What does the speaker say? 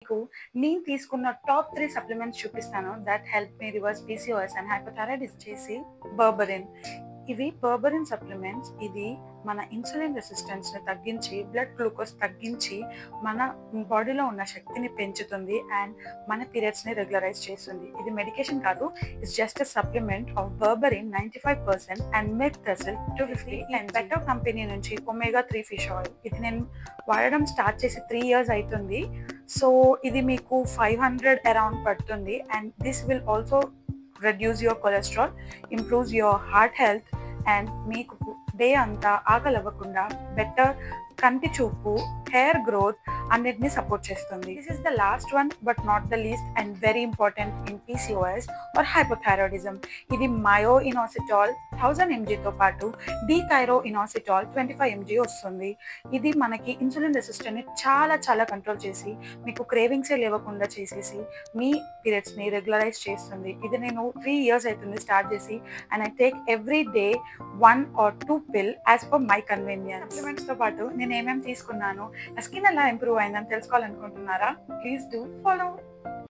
మీకు నేను తీసుకున్న టాప్ 3 సప్లిమెంట్స్ చూపిస్తాను that help me reverse PCOS and hypothyroidism చేసి బర్బరిన్. ఇవి బర్బరిన్ సప్లిమెంట్స్. ఇది మన ఇన్సులిన్ రెసిస్టెన్స్ని తగ్గించి బ్లడ్ గ్లూకోజ్ తగ్గించి మన బాడీలో ఉన్న శక్తిని పెంచుతుంది అండ్ మన పీరియడ్స్ని రెగ్యులరైజ్ చేస్తుంది. ఇది మెడికేషన్ కాదు, it's just a supplement of berberine 95% and మెగ్థెసిల్ 250 అండ్ బెటర్ కంపెనీ నుంచి ఒమేగా 3 ఫిష్ ఆయిల్. ఇది నేను వాడడం స్టార్ట్ చేసి 3 years అవుతుంది. సో ఇది మీకు 500 అరౌండ్ పడుతుంది and this will also reduce your cholesterol, improves your heart health and మీకు డే అంతా ఆకలవ్వకుండా బెటర్ కంటి చూపు, హెయిర్ గ్రోత్ అన్నిటిని సపోర్ట్ చేస్తుంది. This is the last one but not the least and very important in PCOS or hypothyroidism. ఇది myo ఇనాసిటాల్ 1000 mgతో పాటు డీకైరో ఇనాసిటాల్ 25 mg వస్తుంది. ఇది మనకి ఇన్సులిన్ రెసిస్టెంట్ని చాలా కంట్రోల్ చేసి మీకు క్రేవింగ్సే లేవకుండా చేసేసి మీ పీరియడ్స్ని రెగ్యులరైజ్ చేస్తుంది. ఇది నేను 3 years అవుతుంది స్టార్ట్ చేసి and I take every day 1 or 2 pill as per my convenience. సప్లిమెంట్స్తో పాటు నేను ఏమేమి తీసుకున్నాను, నా స్కిన్ ఎలా ఇంప్రూవ్ అయిందని తెలుసుకోవాలనుకుంటున్నారా? Please do follow.